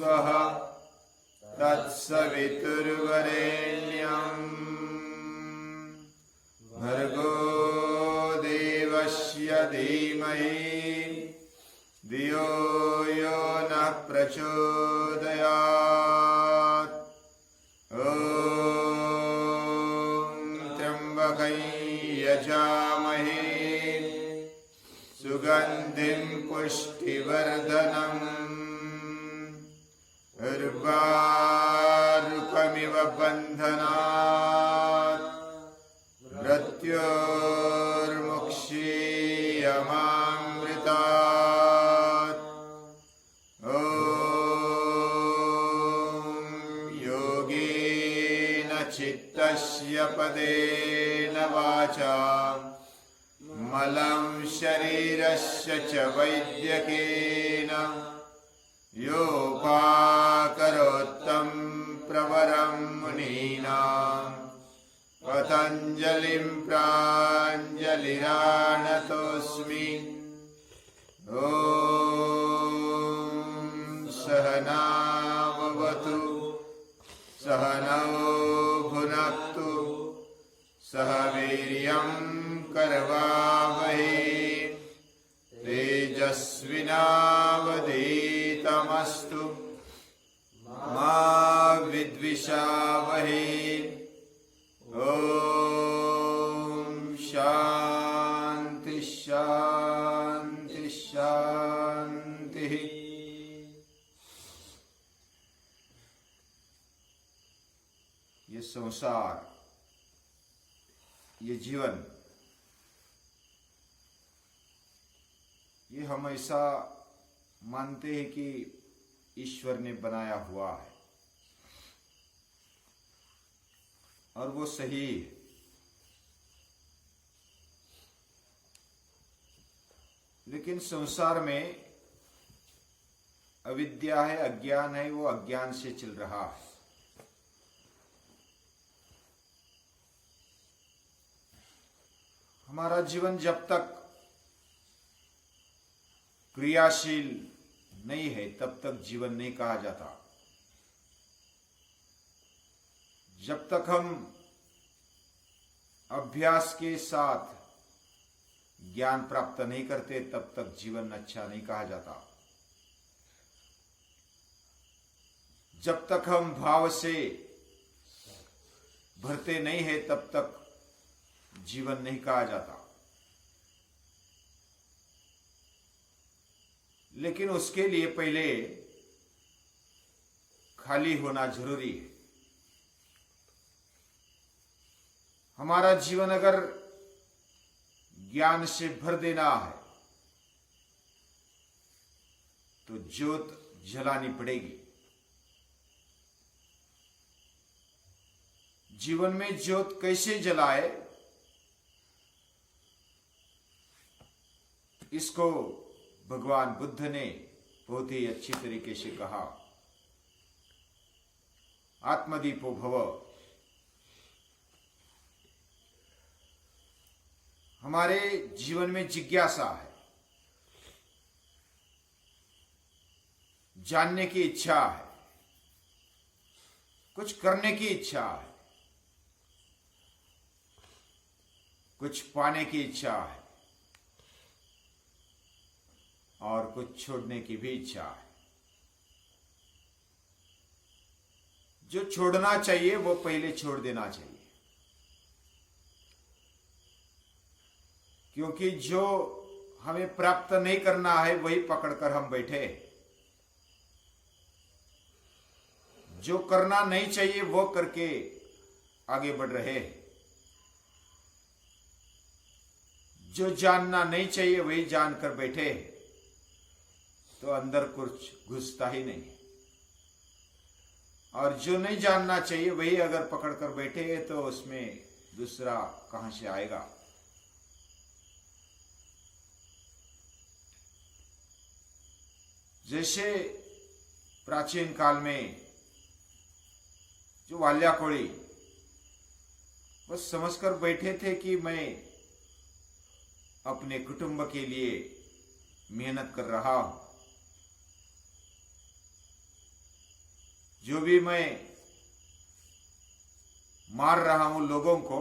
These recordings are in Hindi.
स्वः तत्सवितुर्वरेण्यं भर्गो देवस्य धीमहि धियो यो नः प्रचोदयात्। ॐ त्र्यम्बकं यजामहे सुगन्धिं पुष्टिवर्धनम् उर्वारुकमिव बन्धनात् मृत्योर्मुक्षीयमामृतात्। ॐ योगेन चित्तस्य पदेन वाचा मलं शरीरस्य च वैद्यकेन योपाकरोत्तं प्रवरं मुनीनां पतञ्जलिं प्राञ्जलिरानतोऽस्मि। ॐ सहनाववतु सहनौ भुनक्तु सह वीर्यं करवावहै तेजस्विनावधीतमस्तु मा विद्विषावहै। ॐ शान्ति शान्ति शान्तिः। ये संसार, ये जीवन, ये हम ऐसा मानते हैं कि ईश्वर ने बनाया हुआ है और वो सही है। लेकिन संसार में अविद्या है, अज्ञान है, वो अज्ञान से चल रहा है। हमारा जीवन जब तक क्रियाशील नहीं है तब तक जीवन नहीं कहा जाता। जब तक हम अभ्यास के साथ ज्ञान प्राप्त नहीं करते तब तक जीवन अच्छा नहीं कहा जाता। जब तक हम भाव से भरते नहीं है तब तक जीवन नहीं कहा जाता। लेकिन उसके लिए पहले खाली होना जरूरी है। हमारा जीवन अगर ज्ञान से भर देना है तो ज्योत जलानी पड़ेगी। जीवन में ज्योत कैसे जलाए, इसको भगवान बुद्ध ने बहुत ही अच्छी तरीके से कहा। आत्मदीपो भव। हमारे जीवन में जिज्ञासा है, जानने की इच्छा है, कुछ करने की इच्छा है, कुछ पाने की इच्छा है और कुछ छोड़ने की भी इच्छा है। जो छोड़ना चाहिए वो पहले छोड़ देना चाहिए, क्योंकि जो हमें प्राप्त नहीं करना है वही पकड़कर हम बैठे। जो करना नहीं चाहिए वो करके आगे बढ़ रहे। जो जानना नहीं चाहिए वही जानकर बैठे, तो अंदर कुछ घुसता ही नहीं। और जो नहीं जानना चाहिए वही अगर पकड़कर बैठे तो उसमें दूसरा कहां से आएगा। जैसे प्राचीन काल में जो वाल्याकोड़ी वो समझकर बैठे थे कि मैं अपने कुटुंब के लिए मेहनत कर रहा हूं, जो भी मैं मार रहा हूं लोगों को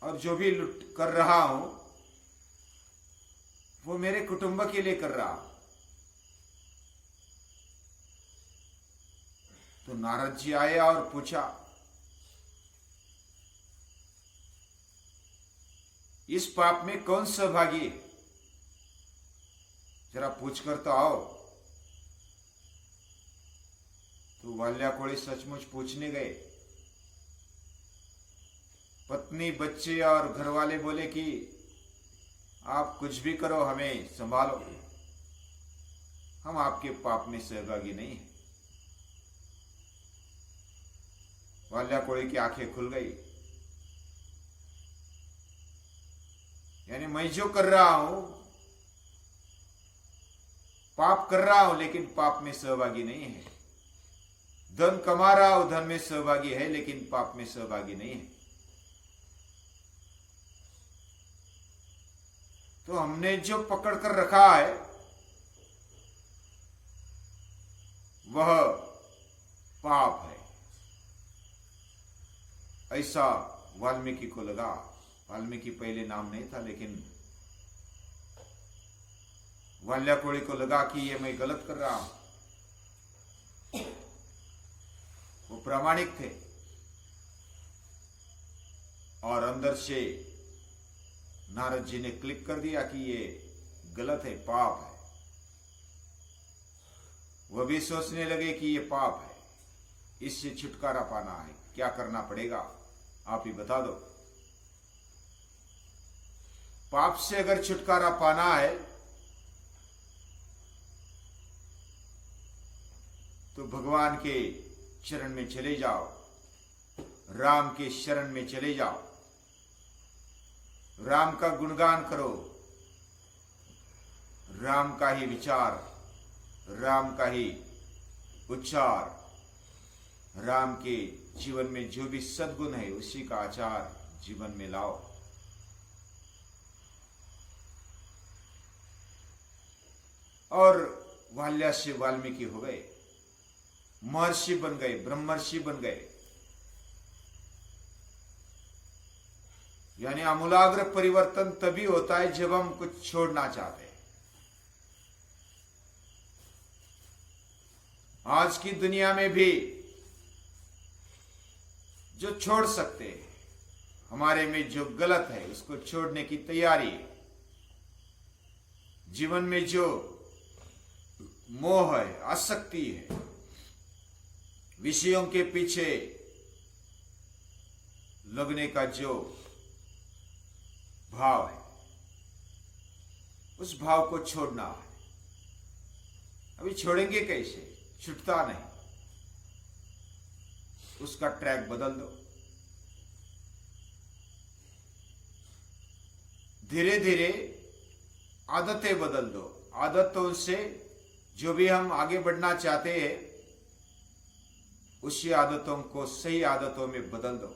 और जो भी लुट कर रहा हूं वो मेरे कुटुंब के लिए कर रहा हूं। तो नारद जी आए और पूछा, इस पाप में कौन सहभागी है? जरा पूछ कर तो आओ। तो वाल्याकोड़ी सचमुच पूछने गए। पत्नी, बच्चे और घर वाले बोले कि आप कुछ भी करो, हमें संभालो, हम आपके पाप में सहभागी नहीं हैं। वाल्याकोड़ी की आंखें खुल गई। यानी मैं जो कर रहा हूं, पाप कर रहा हूं, लेकिन पाप में सहभागी नहीं है। धन कमा रहा हूं, धन में सहभागी है, लेकिन पाप में सहभागी नहीं है। तो हमने जो पकड़ कर रखा है वह पाप है, ऐसा वाल्मीकि को लगा। वाल्मीकि पहले नाम नहीं था, लेकिन वाल्याकोड़ी को लगा कि ये मैं गलत कर रहा हूं। वो प्रामाणिक थे और अंदर से नारद जी ने क्लिक कर दिया कि ये गलत है, पाप है। वह भी सोचने लगे कि ये पाप है, इससे छुटकारा पाना है, क्या करना पड़ेगा आप ही बता दो। पाप से अगर छुटकारा पाना है तो भगवान के शरण में चले जाओ, राम के शरण में चले जाओ, राम का गुणगान करो, राम का ही विचार, राम का ही उच्चार, राम के जीवन में जो भी सद्गुण है उसी का आचार जीवन में लाओ। और वाल्या से वाल्मीकि हो गए, महर्षि बन गए, ब्रह्मर्षि बन गए। यानी आमूलाग्र परिवर्तन तभी होता है जब हम कुछ छोड़ना चाहते हैं। आज की दुनिया में भी जो छोड़ सकते हैं, हमारे में जो गलत है उसको छोड़ने की तैयारी है। जीवन में जो मोह है, आसक्ति है, विषयों के पीछे लगने का जो भाव है, उस भाव को छोड़ना है। अभी छोड़ेंगे कैसे? छूटता नहीं। उसका ट्रैक बदल दो। धीरे धीरे आदतें बदल दो। आदतों से जो भी हम आगे बढ़ना चाहते हैं उसी आदतों को सही आदतों में बदल दो।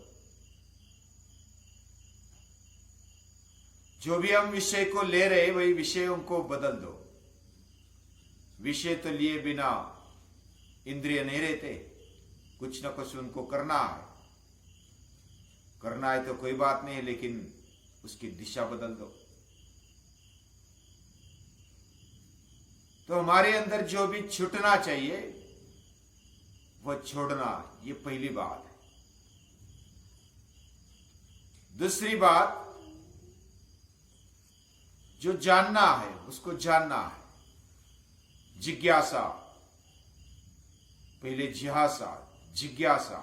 जो भी हम विषय को ले रहे वही विषयों को बदल दो। विषय तो लिए बिना इंद्रिय नहीं रहते, कुछ न कुछ उनको करना है। करना है तो कोई बात नहीं, लेकिन उसकी दिशा बदल दो। तो हमारे अंदर जो भी छूटना चाहिए वह छोड़ना, ये पहली बात है। दूसरी बात, जो जानना है उसको जानना है। जिज्ञासा, पहले जिहासा, जिज्ञासा,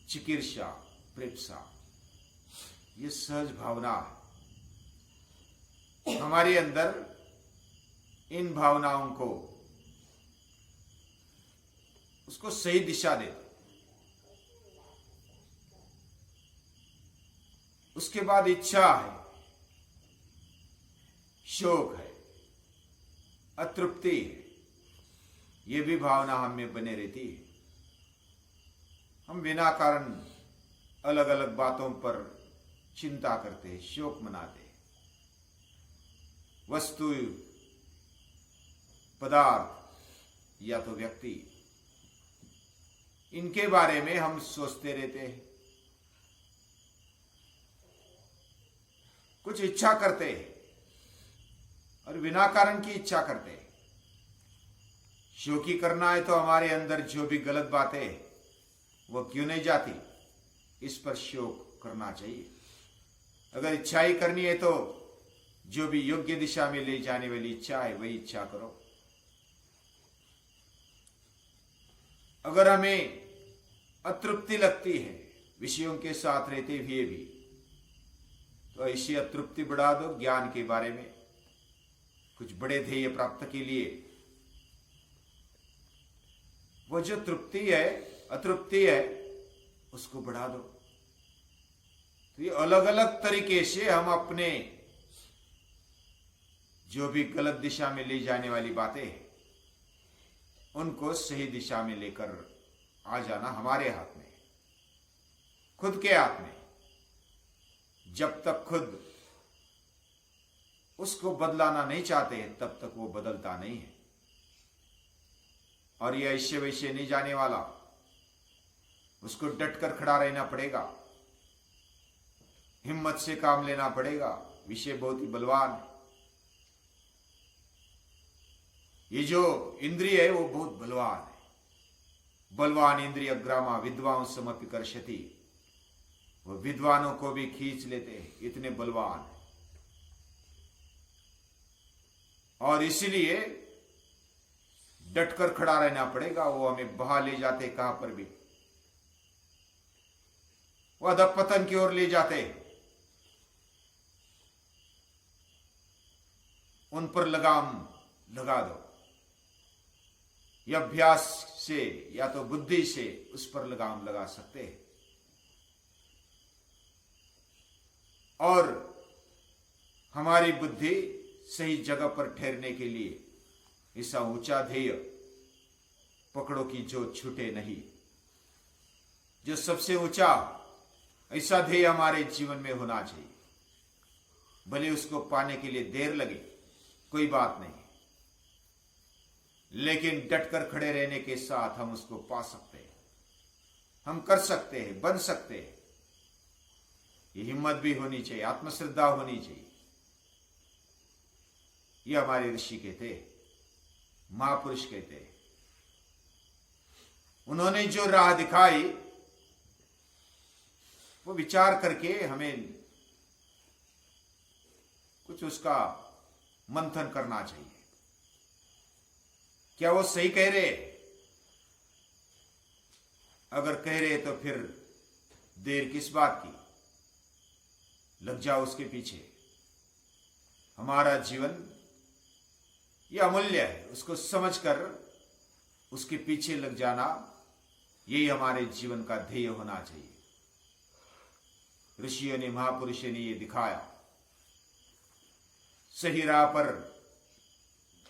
चिकीर्षा, प्रेप्सा, ये सहज भावना है। हमारे अंदर इन भावनाओं को, उसको सही दिशा दे दो। उसके बाद इच्छा है, शोक है, अतृप्ति है, ये भी भावना हम में बने रहती है। हम बिना कारण अलग अलग बातों पर चिंता करते हैं, शोक मनाते हैं। वस्तु, पदार्थ, या तो व्यक्ति, इनके बारे में हम सोचते रहते हैं, कुछ इच्छा करते हैं और बिना कारण की इच्छा करते हैं। शोकी करना है तो हमारे अंदर जो भी गलत बातें वो क्यों नहीं जाती, इस पर शोक करना चाहिए। अगर इच्छा ही करनी है तो जो भी योग्य दिशा में ले जाने वाली इच्छा है वही इच्छा करो। अगर हमें अतृप्ति लगती है विषयों के साथ रहते हुए भी, तो ऐसी अतृप्ति बढ़ा दो ज्ञान के बारे में, कुछ बड़े ध्येय प्राप्त के लिए। वो जो तृप्ति है, अतृप्ति है, उसको बढ़ा दो। तो ये अलग अलग तरीके से हम अपने जो भी गलत दिशा में ले जाने वाली बातें हैं उनको सही दिशा में लेकर आ जाना हमारे हाथ में, खुद के हाथ में। जब तक खुद उसको बदलाना नहीं चाहते तब तक वो बदलता नहीं है। और ये ऐसे वैसे नहीं जाने वाला, उसको डटकर खड़ा रहना पड़ेगा, हिम्मत से काम लेना पड़ेगा। विषय बहुत ही बलवान है। ये जो इंद्रिय है वो बहुत बलवान है। बलवान इंद्रिय ग्रामा विद्वान समपि कर्षति, वो विद्वानों को भी खींच लेते हैं, इतने बलवान है। और इसलिए डटकर खड़ा रहना पड़ेगा। वो हमें बहा ले जाते कहां पर भी, वो अधपतन की ओर ले जाते। उन पर लगाम लगा दो, या अभ्यास से या तो बुद्धि से उस पर लगाम लगा सकते हैं। और हमारी बुद्धि सही जगह पर ठहरने के लिए ऐसा ऊंचा ध्येय पकड़ो कि जो छूटे नहीं। जो सबसे ऊंचा ऐसा ध्येय हमारे जीवन में होना चाहिए। भले उसको पाने के लिए देर लगे, कोई बात नहीं, लेकिन डटकर खड़े रहने के साथ हम उसको पा सकते हैं, हम कर सकते हैं, बन सकते हैं। ये हिम्मत भी होनी चाहिए, आत्मश्रद्धा होनी चाहिए। ये हमारे ऋषि कहते, महापुरुष कहते। उन्होंने जो राह दिखाई वो विचार करके हमें कुछ उसका मंथन करना चाहिए। क्या वो सही कह रहे? अगर कह रहे तो फिर देर किस बात की, लग जाओ उसके पीछे। हमारा जीवन ये अमूल्य है, उसको समझकर उसके पीछे लग जाना, यही हमारे जीवन का ध्येय होना चाहिए। ऋषियों ने, महापुरुषों ने ये दिखाया, सही राह पर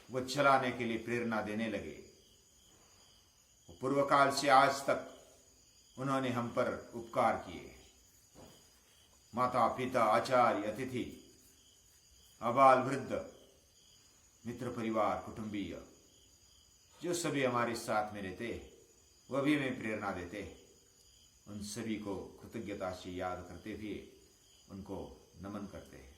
वो चलाने के लिए प्रेरणा देने लगे। पूर्व काल से आज तक उन्होंने हम पर उपकार किए। माता पिता, आचार्य, अतिथि, अबाल वृद्ध, मित्र परिवार, कुटुंबीय, जो सभी हमारे साथ में रहते, वह भी हमें प्रेरणा देते। उन सभी को कृतज्ञता से याद करते हुए उनको नमन करते हैं।